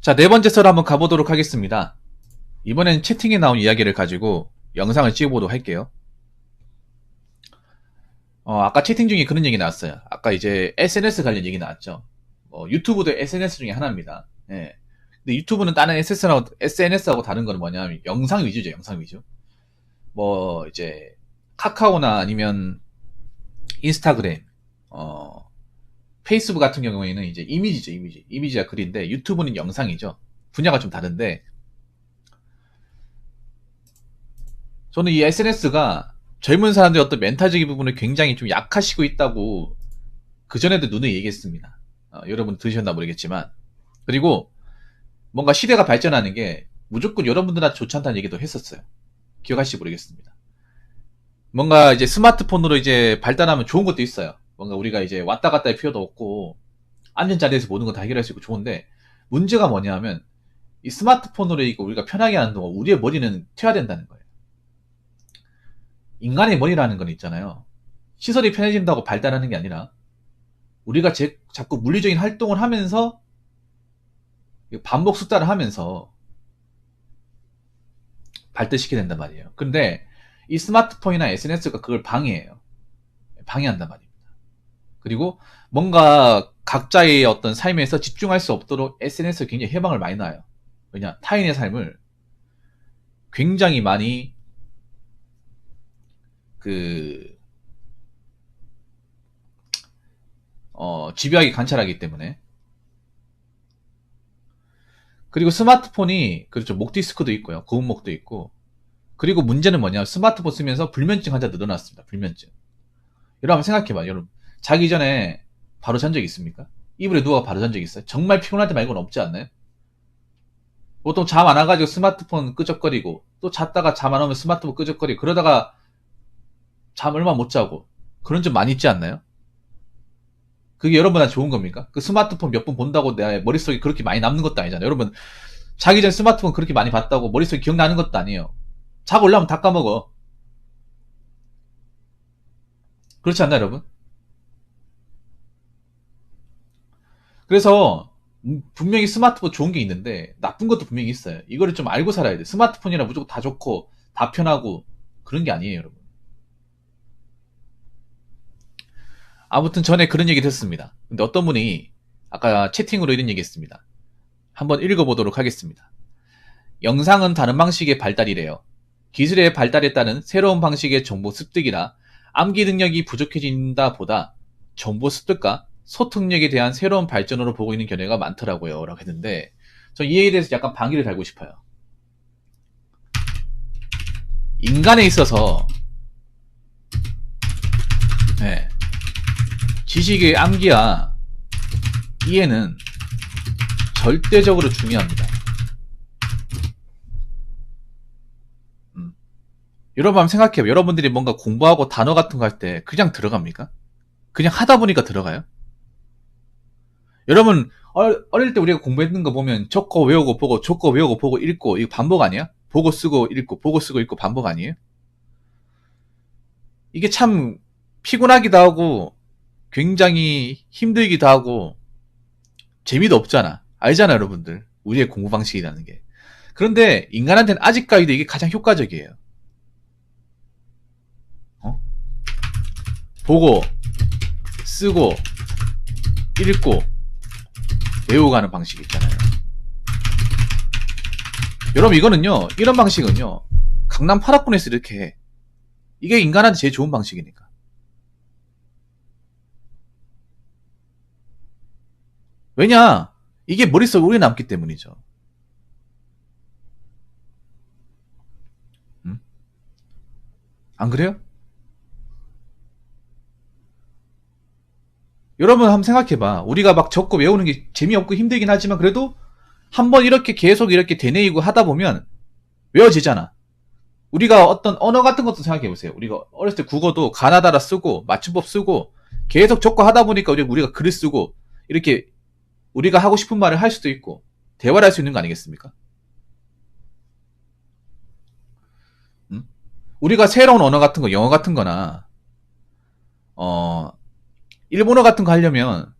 자, 네 번째 썰 한번 가보도록 하겠습니다. 이번엔 채팅에 나온 이야기를 가지고 영상을 찍어보도록 할게요. 아까 채팅 중에 그런 얘기 나왔어요. 아까 이제 SNS 관련 얘기 나왔죠. 유튜브도 SNS 중에 하나입니다. 예. 근데 유튜브는 다른 SNS하고 다른 건 뭐냐면 영상 위주죠, 영상 위주. 이제 카카오나 아니면 인스타그램, 페이스북 같은 경우에는 이제 이미지죠, 이미지. 이미지가 글인데 유튜브는 영상이죠. 분야가 좀 다른데 저는 이 SNS가 젊은 사람들의 어떤 멘탈적인 부분을 굉장히 좀 약화시키고 있다고 그전에도 누누이 얘기했습니다. 여러분 들으셨나 모르겠지만. 그리고 뭔가 시대가 발전하는 게 무조건 여러분들한테 좋지 않다는 얘기도 했었어요. 기억하실지 모르겠습니다. 뭔가 이제 스마트폰으로 이제 발달하면 좋은 것도 있어요. 뭔가 우리가 이제 왔다 갔다 할 필요도 없고 앉은 자리에서 모든 거 다 해결할 수 있고 좋은데 문제가 뭐냐면 이 스마트폰으로 이거 우리가 편하게 하는 동안 우리의 머리는 퇴화된다는 거예요. 인간의 머리라는 건 있잖아요. 시설이 편해진다고 발달하는 게 아니라 우리가 자꾸 물리적인 활동을 하면서 반복 숫자를 하면서 발달시키게 된단 말이에요. 근데 이 스마트폰이나 SNS가 그걸 방해해요. 방해한단 말입니다. 그리고 뭔가 각자의 어떤 삶에서 집중할 수 없도록 SNS가 굉장히 해방을 많이 놔요. 왜냐? 타인의 삶을 굉장히 많이 집요하게 관찰하기 때문에. 그리고 스마트폰이 그렇죠. 목 디스크도 있고요. 고음목도 있고. 그리고 문제는 뭐냐? 스마트폰 쓰면서 불면증 환자 늘어났습니다. 불면증. 여러분 한번 생각해봐요. 여러분 자기 전에 바로 잔 적 있습니까? 이불에 누워 바로 잔 적 있어요? 정말 피곤할 때 말고는 없지 않나요? 보통 잠 안 와가지고 스마트폰 끄적거리고 또 잤다가 잠 안 오면 스마트폰 끄적거리고 그러다가 잠 얼마 못 자고 그런 점 많이 있지 않나요? 그게 여러분한테 좋은 겁니까? 그 스마트폰 몇 번 본다고 내 머릿속에 그렇게 많이 남는 것도 아니잖아요. 여러분 자기 전에 스마트폰 그렇게 많이 봤다고 머릿속에 기억나는 것도 아니에요. 자고 올라오면 다 까먹어. 그렇지 않나요, 여러분? 그래서 분명히 스마트폰 좋은 게 있는데 나쁜 것도 분명히 있어요. 이거를 좀 알고 살아야 돼. 스마트폰이라 무조건 다 좋고 다 편하고 그런 게 아니에요, 여러분. 아무튼 전에 그런 얘기 됐습니다. 근데 어떤 분이 아까 채팅으로 이런 얘기 했습니다. 한번 읽어보도록 하겠습니다. 영상은 다른 방식의 발달이래요. 기술의 발달에 따른 새로운 방식의 정보 습득이라 암기 능력이 부족해진다 보다 정보 습득과 소통력에 대한 새로운 발전으로 보고 있는 견해가 많더라고요. 라고 했는데 전 이에 대해서 약간 방귀를 달고 싶어요. 인간에 있어서 네, 지식의 암기와 이해는 절대적으로 중요합니다. 여러분 한번 생각해요. 여러분들이 뭔가 공부하고 단어 같은 거 할 때 그냥 들어갑니까? 그냥 하다 보니까 들어가요? 여러분 어릴 때 우리가 공부했는 거 보면 적고 외우고 보고 적고 외우고 보고 읽고 이거 반복 아니야? 보고 쓰고 읽고 보고 쓰고 읽고 반복 아니에요? 이게 참 피곤하기도 하고 굉장히 힘들기도 하고 재미도 없잖아. 알잖아 여러분들. 우리의 공부 방식이라는 게. 그런데 인간한테는 아직까지도 이게 가장 효과적이에요. 보고 쓰고 읽고 외우가는 방식 있잖아요. 여러분 이거는요, 이런 방식은요 강남 8학군에서 이렇게 해. 이게 인간한테 제일 좋은 방식이니까. 왜냐? 이게 머릿속에 오래 남기 때문이죠. 안 그래요? 여러분 한번 생각해봐. 우리가 막 적고 외우는 게 재미없고 힘들긴 하지만 그래도 한번 이렇게 계속 이렇게 되뇌이고 하다 보면 외워지잖아. 우리가 어떤 언어 같은 것도 생각해보세요. 우리가 어렸을 때 국어도 가나다라 쓰고 맞춤법 쓰고 계속 적고 하다 보니까 우리가 글을 쓰고 이렇게 우리가 하고 싶은 말을 할 수도 있고 대화를 할 수 있는 거 아니겠습니까? 우리가 새로운 언어 같은 거, 영어 같은 거나 일본어 같은 거 하려면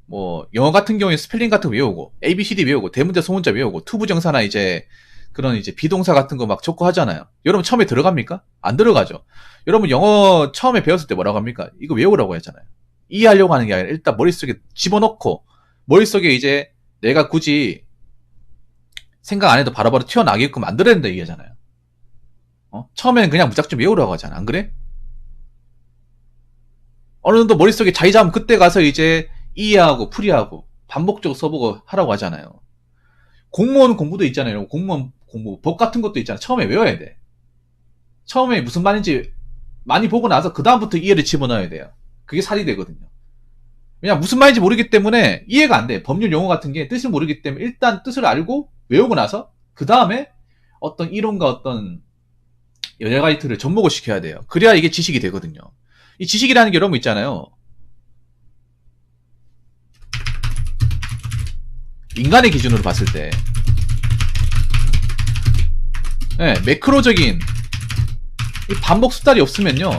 뭐 영어 같은 경우에 스펠링 같은 거 외우고 ABCD 외우고 대문자 소문자 외우고 투부정사나 이제 그런 이제 비동사 같은 거 막 적고 하잖아요. 여러분 처음에 들어갑니까? 안 들어가죠. 여러분 영어 처음에 배웠을 때 뭐라고 합니까? 이거 외우라고 했잖아요. 이해하려고 하는 게 아니라 일단 머릿속에 집어넣고 머릿속에 이제 내가 굳이 생각 안 해도 바로바로 튀어나게끔 만들어야 된다 얘기하잖아요. 처음에는 그냥 무작정 외우라고 하잖아. 안 그래? 어느 정도 머릿속에 자리 잡으면 그때 가서 이제 이해하고 풀이하고 반복적으로 써보고 하라고 하잖아요. 공무원 공부도 있잖아요. 공무원 공부, 법 같은 것도 있잖아. 처음에 외워야 돼. 처음에 무슨 말인지 많이 보고 나서 그 다음부터 이해를 집어넣어야 돼요. 그게 살이 되거든요. 왜냐 무슨 말인지 모르기 때문에 이해가 안 돼. 법률 용어 같은 게 뜻을 모르기 때문에 일단 뜻을 알고 외우고 나서 그 다음에 어떤 이론과 어떤 여러 가지들을 접목을 시켜야 돼요. 그래야 이게 지식이 되거든요. 이 지식이라는 게 여러분 있잖아요. 인간의 기준으로 봤을 때 네, 매크로적인 반복 수달이 없으면요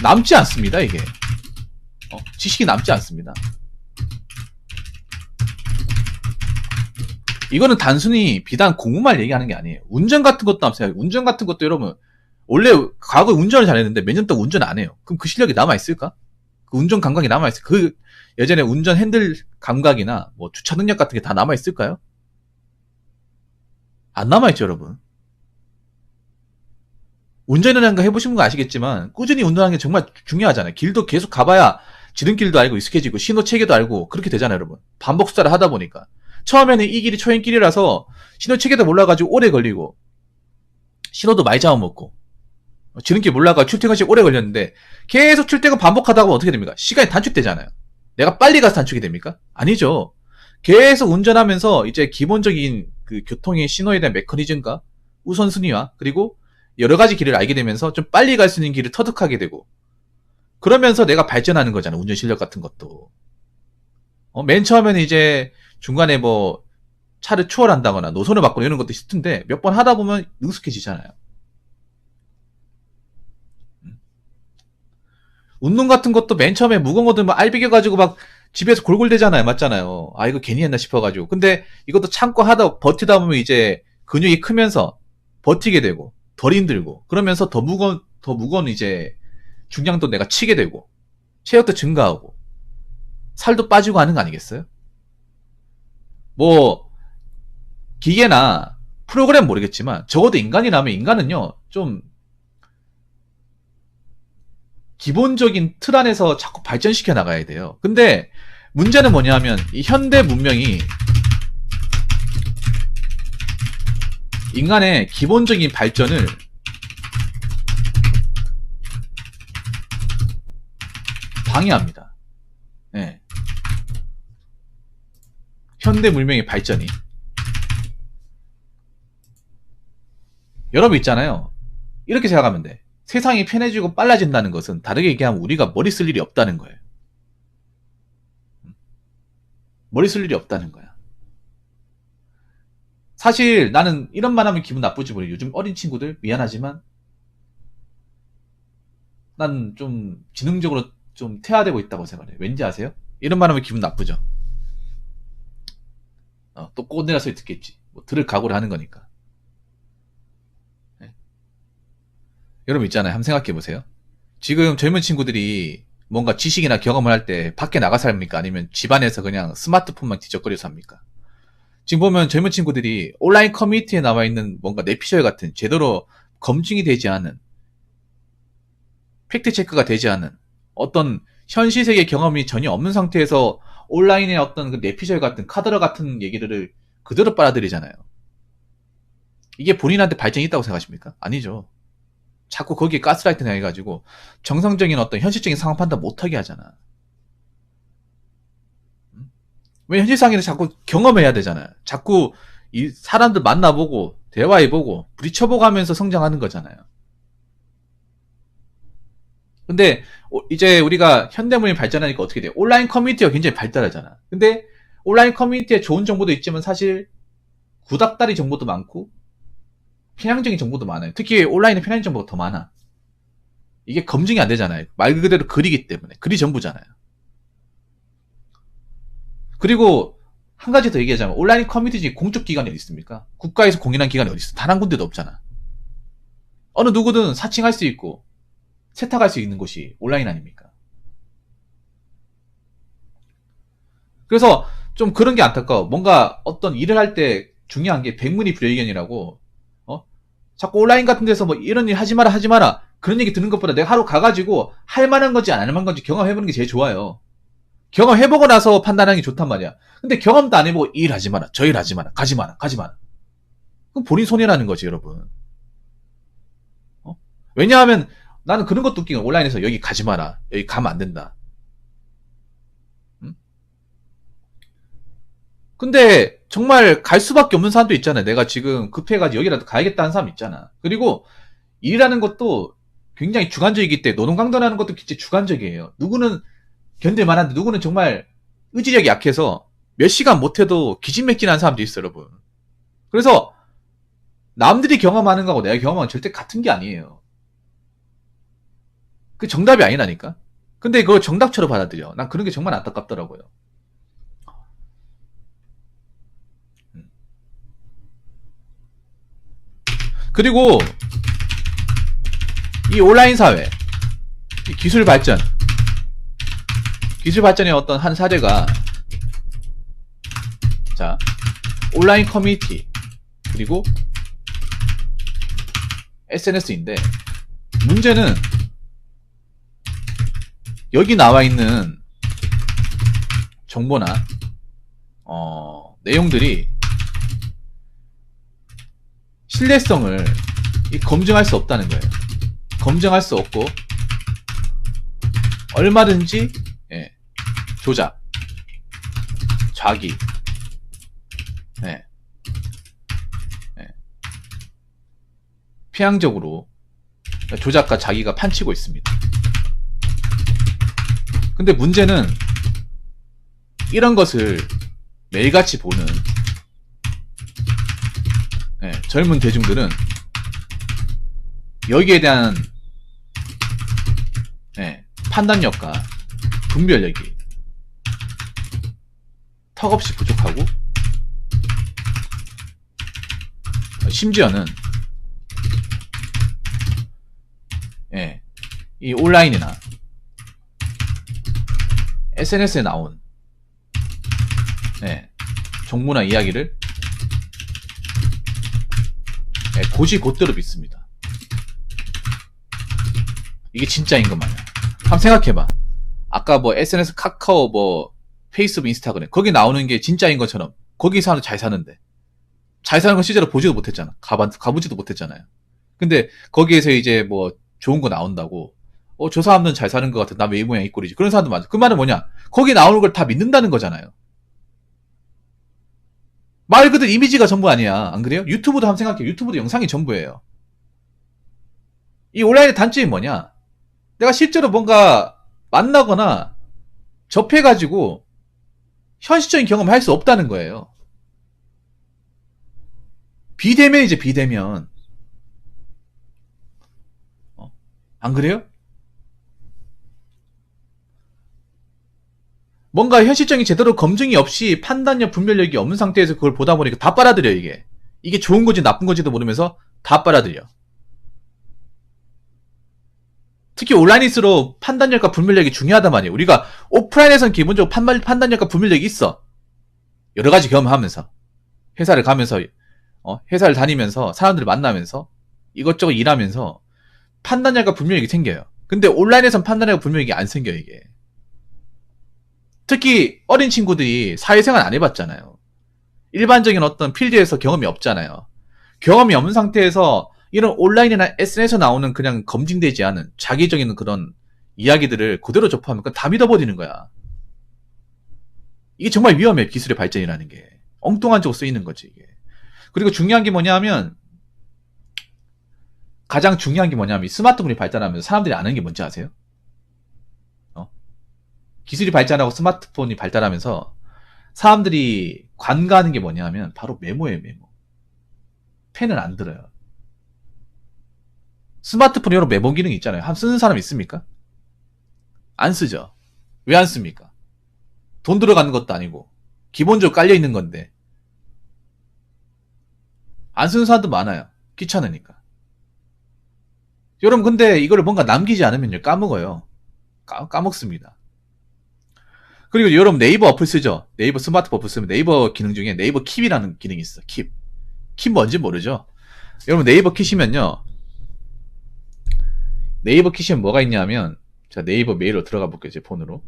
남지 않습니다. 이게 지식이 남지 않습니다. 이거는 단순히 비단 공부만 얘기하는 게 아니에요. 운전 같은 것도 없어요. 운전 같은 것도 여러분 원래 과거에 운전을 잘했는데 몇 년 동안 운전 안 해요. 그럼 그 실력이 남아있을까? 그 운전 감각이 남아있을까? 그 예전에 운전 핸들 감각이나 뭐 주차 능력 같은 게 다 남아있을까요? 안 남아있죠 여러분. 운전이라는 거 해보신 거 아시겠지만 꾸준히 운전하는 게 정말 중요하잖아요. 길도 계속 가봐야 지름길도 알고 익숙해지고 신호 체계도 알고 그렇게 되잖아요 여러분. 반복 수사를 하다 보니까 처음에는 이 길이 초행길이라서 신호 체계도 몰라가지고 오래 걸리고 신호도 많이 잡아먹고 지름길 몰라가 출퇴근 시간 오래 걸렸는데 계속 출퇴근 반복하다 보면 어떻게 됩니까? 시간이 단축되잖아요. 내가 빨리 가서 단축이 됩니까? 아니죠. 계속 운전하면서 이제 기본적인 그 교통의 신호에 대한 메커니즘과 우선순위와 그리고 여러 가지 길을 알게 되면서 좀 빨리 갈 수 있는 길을 터득하게 되고 그러면서 내가 발전하는 거잖아. 운전 실력 같은 것도. 맨 처음에는 이제 중간에 뭐 차를 추월한다거나 노선을 바꾸는 이런 것도 싫던데 몇 번 하다 보면 능숙해지잖아요. 운동 같은 것도 맨 처음에 무거운 것들 막 알비겨가지고 막 집에서 골골대잖아요. 맞잖아요. 아, 이거 괜히 했나 싶어가지고. 근데 이것도 참고 하다, 버티다 보면 이제 근육이 크면서 버티게 되고, 덜 힘들고, 그러면서 더 무거운 이제 중량도 내가 치게 되고, 체력도 증가하고, 살도 빠지고 하는 거 아니겠어요? 뭐, 기계나 프로그램 모르겠지만, 적어도 인간이라면 인간은요, 좀 기본적인 틀 안에서 자꾸 발전시켜 나가야 돼요. 근데 문제는 뭐냐면 이 현대 문명이 인간의 기본적인 발전을 방해합니다. 네. 현대 문명의 발전이. 여러분 있잖아요. 이렇게 생각하면 돼. 세상이 편해지고 빨라진다는 것은 다르게 얘기하면 우리가 머리 쓸 일이 없다는 거예요. 머리 쓸 일이 없다는 거야. 사실 나는 이런 말 하면 기분 나쁘지 모르겠어요. 요즘 어린 친구들 미안하지만 난 좀 지능적으로 좀 퇴화되고 있다고 생각해요. 왠지 아세요? 이런 말 하면 기분 나쁘죠. 또 꼰대라 소리 듣겠지. 뭐 들을 각오를 하는 거니까. 네. 여러분 있잖아요. 한번 생각해 보세요. 지금 젊은 친구들이 뭔가 지식이나 경험을 할 때 밖에 나가서 합니까? 아니면 집안에서 그냥 스마트폰만 뒤적거려서 합니까? 지금 보면 젊은 친구들이 온라인 커뮤니티에 나와 있는 뭔가 내피셜 같은 제대로 검증이 되지 않은 팩트 체크가 되지 않은 어떤 현실 세계 경험이 전혀 없는 상태에서 온라인의 어떤 그 내피셜 같은 카드라 같은 얘기들을 그대로 빨아들이잖아요. 이게 본인한테 발전이 있다고 생각하십니까? 아니죠. 자꾸 거기에 가스라이팅 해가지고 정상적인 어떤 현실적인 상황 판단 못하게 하잖아. 왜 현실상에는 자꾸 경험해야 되잖아요. 자꾸 이 사람들 만나보고 대화해보고 부딪혀보고 하면서 성장하는 거잖아요. 근데 이제 우리가 현대문이 발전하니까 어떻게 돼요? 온라인 커뮤니티가 굉장히 발달하잖아. 근데 온라인 커뮤니티에 좋은 정보도 있지만 사실 구닥다리 정보도 많고 편향적인 정보도 많아요. 특히 온라인에 편향적인 정보가 더 많아. 이게 검증이 안 되잖아요. 말 그대로 글이기 때문에. 글이 전부잖아요. 그리고 한 가지 더 얘기하자면 온라인 커뮤니티 중에 공적 기관이 어디 있습니까? 국가에서 공인한 기관이 어디 있어? 단 한 군데도 없잖아. 어느 누구든 사칭할 수 있고 세탁할 수 있는 곳이 온라인 아닙니까? 그래서 좀 그런 게 안타까워. 뭔가 어떤 일을 할 때 중요한 게 백문이 불여일견이라고, 자꾸 온라인 같은 데서 뭐 이런 일 하지 마라, 하지 마라. 그런 얘기 듣는 것보다 내가 하루 가가지고 할 만한 건지 안 할 만한 건지 경험해보는 게 제일 좋아요. 경험해보고 나서 판단하는 게 좋단 말이야. 근데 경험도 안 해보고 일 하지 마라, 저 일 하지 마라, 가지 마라, 가지 마라. 그럼 본인 손해라는 거지, 여러분. 왜냐하면 나는 그런 것도 웃긴 거 온라인에서 여기 가지 마라, 여기 가면 안 된다. 근데 정말 갈 수밖에 없는 사람도 있잖아요. 내가 지금 급해가지고 여기라도 가야겠다는 사람 있잖아. 그리고 일이라는 것도 굉장히 주관적이기 때문에 노동강도라는 것도 진짜 주관적이에요. 누구는 견딜만한데 누구는 정말 의지력이 약해서 몇 시간 못해도 기진맥진한 사람도 있어요, 여러분. 그래서 남들이 경험하는 거하고 내가 경험하는 건 절대 같은 게 아니에요. 그 정답이 아니라니까. 근데 그걸 정답처럼 받아들여. 난 그런 게 정말 안타깝더라고요. 그리고 이 온라인 사회, 이 기술 발전의 어떤 한 사례가, 자, 온라인 커뮤니티 그리고 SNS인데, 문제는 여기 나와 있는 정보나 내용들이 신뢰성을 검증할 수 없다는 거예요. 검증할 수 없고 얼마든지 조작, 좌기, 피항적으로 조작과 자기가 판치고 있습니다. 근데 문제는 이런 것을 매일같이 보는 젊은 대중들은 여기에 대한 판단력과 분별력이 턱없이 부족하고, 심지어는 이 온라인이나 SNS에 나온 정보나 이야기를 곧대로 믿습니다. 이게 진짜인 것 마냥. 한번 생각해봐. 아까 뭐 SNS, 카카오, 뭐 페이스북, 인스타그램 거기 나오는 게 진짜인 것처럼 거기 사람들 잘 사는데, 잘 사는 건 실제로 보지도 못했잖아. 가보지도 못했잖아요. 근데 거기에서 이제 뭐 좋은 거 나온다고, 저 사람들은 잘 사는 것 같아, 나 왜 이 모양 이 꼴이지, 그런 사람도 많아. 그 말은 뭐냐, 거기 나오는 걸 다 믿는다는 거잖아요. 말 그대로 이미지가 전부 아니야. 안 그래요? 유튜브도 한번 생각해. 유튜브도 영상이 전부예요. 이 온라인의 단점이 뭐냐, 내가 실제로 뭔가 만나거나 접해가지고 현실적인 경험을 할 수 없다는 거예요. 비대면이죠, 비대면. 안 그래요? 뭔가 현실적인 제대로 검증이 없이 판단력, 분별력이 없는 상태에서 그걸 보다 보니까 다 빨아들여, 이게. 이게 좋은 건지 나쁜 건지도 모르면서 다 빨아들여. 특히 온라인일수록 판단력과 분별력이 중요하단 말이에요. 우리가 오프라인에서는 기본적으로 판단력과 분별력이 있어. 여러 가지 경험하면서. 회사를 가면서, 회사를 다니면서, 사람들을 만나면서, 이것저것 일하면서 판단력과 분별력이 생겨요. 근데 온라인에선 판단력과 분별력이 안 생겨요, 이게. 특히 어린 친구들이 사회생활 안 해봤잖아요. 일반적인 어떤 필드에서 경험이 없잖아요. 경험이 없는 상태에서 이런 온라인이나 SNS에서 나오는 그냥 검증되지 않은 자기적인 그런 이야기들을 그대로 접하면 다 믿어버리는 거야. 이게 정말 위험해, 기술의 발전이라는 게. 엉뚱한 쪽으로 쓰이는 거지, 이게. 그리고 중요한 게 뭐냐면, 가장 중요한 게 뭐냐면, 스마트폰이 발달하면서 사람들이 아는 게 뭔지 아세요? 기술이 발전하고 스마트폰이 발달하면서 사람들이 관가하는 게 뭐냐면 바로 메모예요, 메모. 펜을 안 들어요. 스마트폰에 여러분 메모 기능 있잖아요. 한 쓰는 사람 있습니까? 안 쓰죠. 왜 안 씁니까? 돈 들어가는 것도 아니고 기본적으로 깔려 있는 건데 안 쓰는 사람도 많아요. 귀찮으니까. 여러분 근데 이거를 뭔가 남기지 않으면요 까먹어요. 까먹습니다. 그리고 여러분 네이버 어플 쓰죠? 네이버 스마트폰 어플 쓰면 네이버 기능 중에 네이버 킵이라는 기능이 있어. 킵. 킵 뭔지 모르죠? 여러분 네이버 키시면요. 네이버 키시면 뭐가 있냐면 자 네이버 메일로 들어가 볼게요. 제 폰으로.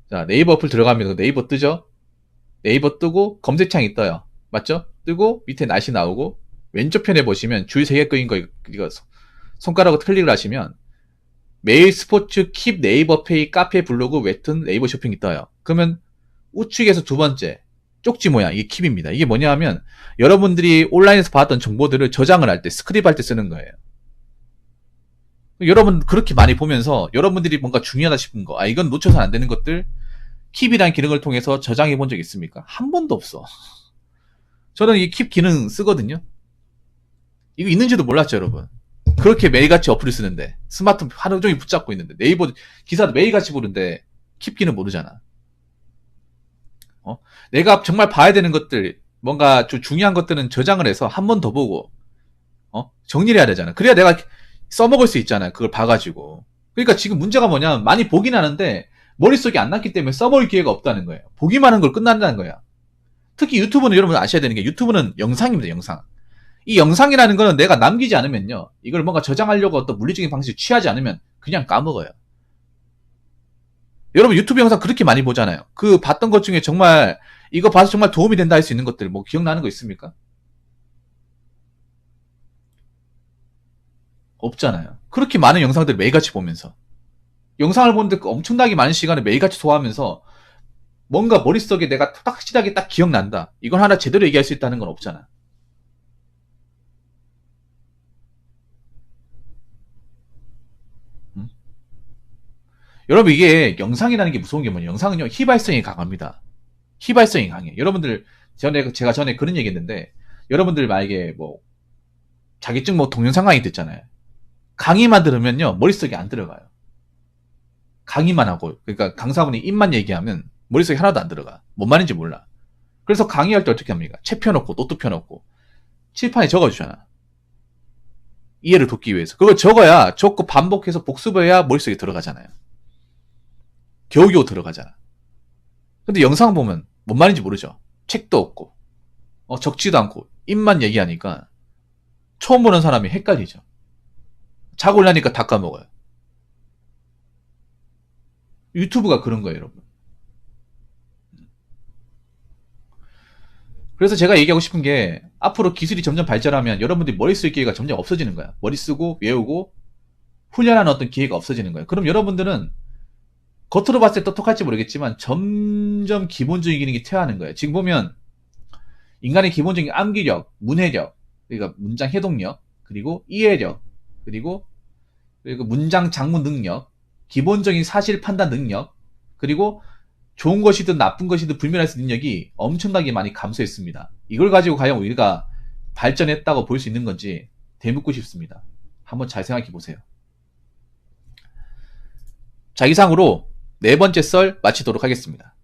자 네이버 어플 들어가면 네이버 뜨죠? 네이버 뜨고 검색창이 떠요. 맞죠? 뜨고 밑에 날씨 나오고 왼쪽 편에 보시면 줄 3개 끄인 거 이거 손가락으로 클릭을 하시면 메일, 스포츠, 킵, 네이버 페이, 카페, 블로그, 웹툰, 네이버 쇼핑이 떠요. 그러면 우측에서 두 번째 쪽지 모양 이게 킵입니다. 이게 뭐냐 하면 여러분들이 온라인에서 받았던 정보들을 저장을 할 때 스크립 할 때 쓰는 거예요. 여러분 그렇게 많이 보면서 여러분들이 뭔가 중요하다 싶은 거, 이건 놓쳐서는 안 되는 것들 킵이라는 기능을 통해서 저장해 본 적 있습니까? 한 번도 없어. 저는 이 킵 기능 쓰거든요. 이거 있는지도 몰랐죠, 여러분. 그렇게 매일같이 어플을 쓰는데 스마트폰 하루 종일 붙잡고 있는데 네이버 기사도 매일같이 보는데 킵 기능 모르잖아. 내가 정말 봐야 되는 것들 뭔가 좀 중요한 것들은 저장을 해서 한 번 더 보고 정리를 해야 되잖아. 그래야 내가 써먹을 수 있잖아요. 그걸 봐가지고. 그러니까 지금 문제가 뭐냐면 많이 보긴 하는데 머릿속에 안 남기 때문에 써먹을 기회가 없다는 거예요. 보기만 하는 걸 끝난다는 거야. 특히 유튜브는 여러분 아셔야 되는 게 유튜브는 영상입니다. 영상. 이 영상이라는 거는 내가 남기지 않으면요. 이걸 뭔가 저장하려고 어떤 물리적인 방식을 취하지 않으면 그냥 까먹어요. 여러분 유튜브 영상 그렇게 많이 보잖아요. 그 봤던 것 중에 정말 이거 봐서 정말 도움이 된다 할 수 있는 것들 뭐 기억나는 거 있습니까? 없잖아요. 그렇게 많은 영상들을 매일같이 보면서 영상을 보는데 엄청나게 많은 시간을 매일같이 소화하면서 뭔가 머릿속에 내가 확실하게 딱 기억난다. 이건 하나 제대로 얘기할 수 있다는 건 없잖아. 음? 여러분 이게 영상이라는 게 무서운 게 뭐냐. 영상은요 희발성이 강합니다. 희발성이 강해. 여러분들 제가 전에 그런 얘기 했는데 여러분들 만약에 뭐 자기증 뭐 동영상 강의 듣잖아요. 강의만 들으면요 머릿속에 안 들어가요. 강의만 하고 그러니까 강사분이 입만 얘기하면 머릿속에 하나도 안 들어가. 뭔 말인지 몰라. 그래서 강의할 때 어떻게 합니까? 책 펴놓고 노트 펴놓고 칠판에 적어주잖아. 이해를 돕기 위해서. 그걸 적고 반복해서 복습해야 머릿속에 들어가잖아요. 겨우겨우 들어가잖아. 근데 영상 보면 뭔 말인지 모르죠. 책도 없고 적지도 않고 입만 얘기하니까 처음 보는 사람이 헷갈리죠. 자고 일하니까 다 까먹어요. 유튜브가 그런 거예요, 여러분. 그래서 제가 얘기하고 싶은 게 앞으로 기술이 점점 발전하면 여러분들이 머리 쓸 기회가 점점 없어지는 거야. 머리 쓰고 외우고 훈련하는 어떤 기회가 없어지는 거예요. 그럼 여러분들은 겉으로 봤을 때 똑똑할지 모르겠지만 점점 기본적인 기능이 퇴화하는 거예요. 지금 보면 인간의 기본적인 암기력, 문해력, 그러니까 문장 해독력, 그리고 이해력, 그리고 문장 작문 능력, 기본적인 사실 판단 능력, 그리고 좋은 것이든 나쁜 것이든 불면할 수 있는 능력이 엄청나게 많이 감소했습니다. 이걸 가지고 과연 우리가 발전했다고 볼 수 있는 건지 되묻고 싶습니다. 한번 잘 생각해 보세요. 자, 이상으로 네 번째 썰 마치도록 하겠습니다.